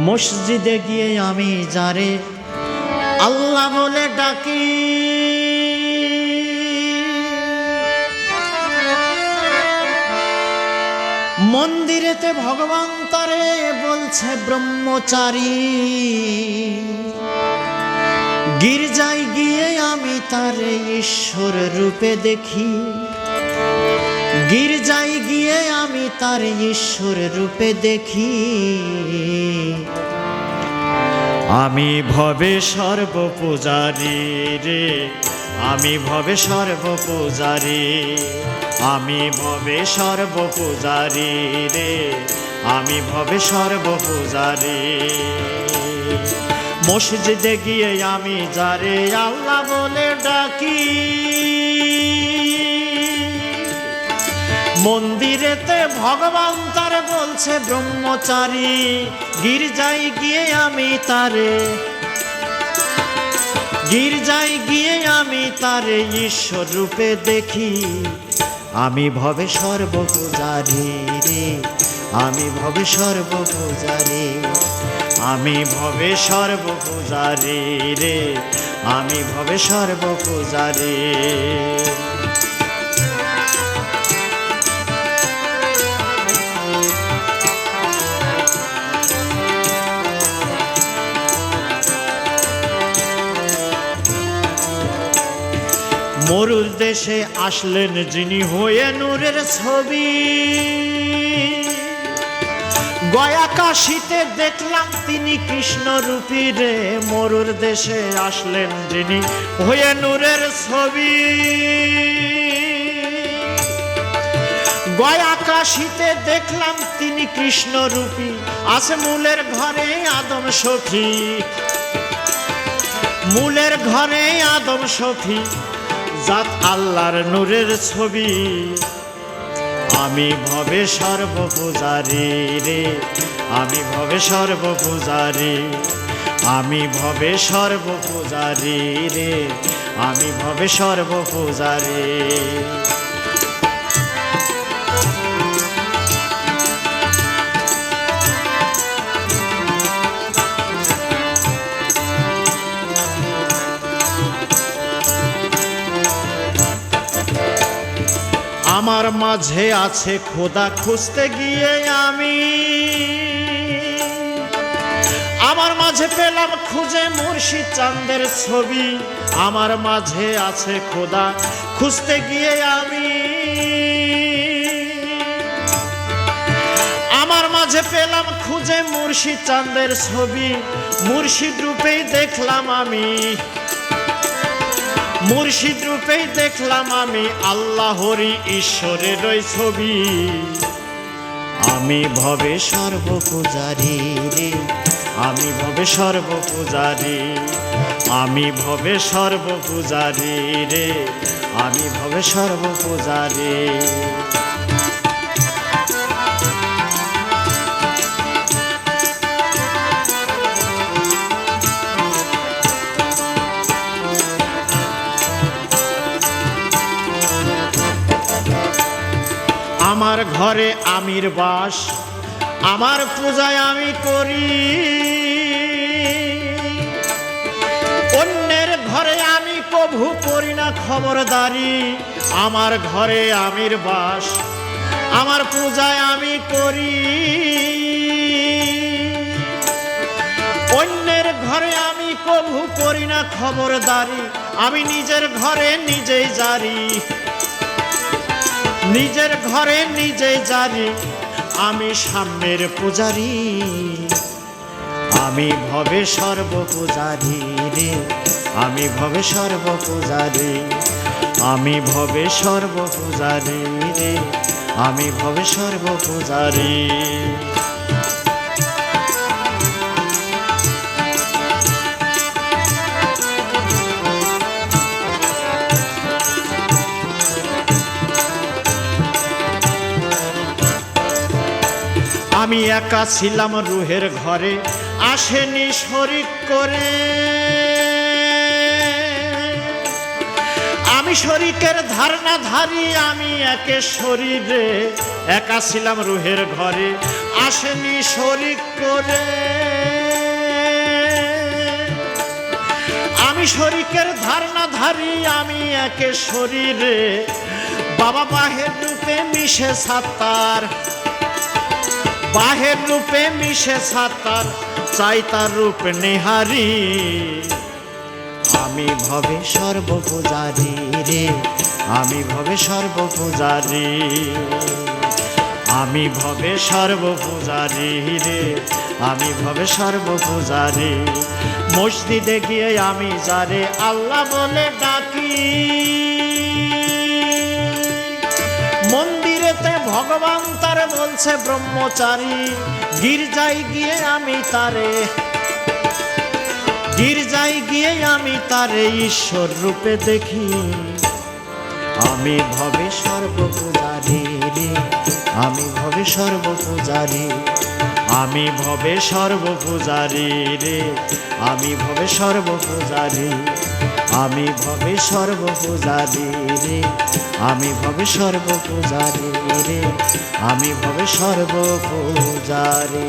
মসজিদে গিয়ে আমি যারে আল্লাহ বলে ডাকি, মন্দিরেতে ভগবান তারে বলছে ব্রহ্মচারী। গির্জায় গিয়ে আমি তারে ঈশ্বর রূপে দেখি, গির্জায় গিয়ে আমি তার ঈশ্বর রূপে দেখি। আমি ভবে সর্বপূজারী রে, আমি ভবে সর্বপূজারী, আমি ভবে সর্বপূজারী রে, আমি ভবে সর্বপূজারী। মসজিদে গিয়ে আমি যারে আল্লাহ বলে ডাকি, মন্দিরেতে ভগবান তার বলছে ব্রহ্মচারী। গির্জায় গিয়ে আমি তারে, গির্জায় গিয়ে আমি তারে ঈশ্বর রূপে দেখি। আমি ভবে সর্বপূজারী রে, আমি ভবে সর্বপূজারী, আমি ভবে সর্বপূজারী রে, আমি ভবে সর্বপূজারী। মরুর দেশে আসলেন যিনি হয়ে নূরের ছবি, গয়া কাশীতে দেখলাম তিনি কৃষ্ণ রূপী রে। মরুর দেশে আসলেন যিনি হয়ে নূরের ছবি, গয়া কাশীতে দেখলাম তিনি কৃষ্ণ রূপী। আছে মূলের ঘরে আদম সখী, মূলের ঘরে আদম সখী, জাত আল্লাহর নূরের ছবি। আমি ভবে সর্বপূজারী রে, আমি ভবে সর্বপূজারী, আমি ভবে সর্বপূজারী রে, আমি ভবে সর্বপূজারী। আমার মাঝে আছে খোদা খুঁজতে গিয়ে আমি, আমার মাঝে পেলাম খুঁজে মুর্শিদ চাঁদের ছবি। আমার মাঝে আছে খোদা খুঁজতে গিয়ে আমি, আমার মাঝে পেলাম খুঁজে মুর্শিদ চাঁদের ছবি। মুর্শিদ রূপেই দেখলাম আমি, মুর্শিদ রূপেই দেখলাম আমি আল্লাহরই ঈশ্বরের ওই ছবি। আমি ভবে সর্বপূজারী রে, আমি ভবে সর্বপূজারী, আমি ভবে সর্বপূজারী রে, আমি ভবে সর্বপূজারী। আমার ঘরে আমির বাস, আমার পূজায় আমি করি। অন্যের ঘরে আমি প্রভু করি না খবরদারি। আমার ঘরে আমির বাস, আমার পূজায় আমি করি। অন্যের ঘরে আমি প্রভু করি না খবরদারি। আমি নিজের ঘরে নিজেই জারি, নিজের ঘরে নিজেই জারি। আমি সামনের পূজারী, আমি ভবে সর্বপূজারী রে, আমি ভবে সর্বপূজারী, আমি ভবে সর্বপূজারী রে, আমি ভবে সর্বপূজারী। আমি একা ছিলাম রুহের ঘরে, আসেনি শরীক করে। আমি শরীকের ধারণা ধারি, আমি একে শরীরে। একা ছিলাম রুহের ঘরে, আসেনি শরীক করে। আমি শরিকের ধারণা ধারি, আমি একে শরীরে, বাবা বাহের রূপে মিশে সাত্তার, বাহের রূপে মিশে সাত্তার, চাই তার রূপ নেহারি। আমি ভবে সর্বপূজারি রে, আমি ভবে সর্বপূজারি, আমি ভবে সর্বপূজারি রে, আমি ভবে সর্বপূজারি। মসজিদে গিয়ে আমি যারে আল্লাহ বলে ডাকি, মন্দিরেতে ভগবান তারে বলছে ব্রহ্মচারী। গির্জায় গিয়ে আমি তারে, গির্জায় গিয়ে আমি তারে ঈশ্বর রূপে দেখি। আমি ভবে সর্বপূজারি রে, আমি ভবে সর্বপূজারি, আমি ভবে সর্বপূজারি রে, আমি ভবে সর্বপূজারি, আমি ভবে সর্বপূজারি রে, আমি ভবে সর্বপূজারি রে, আমি ভবে সর্বপূজারি।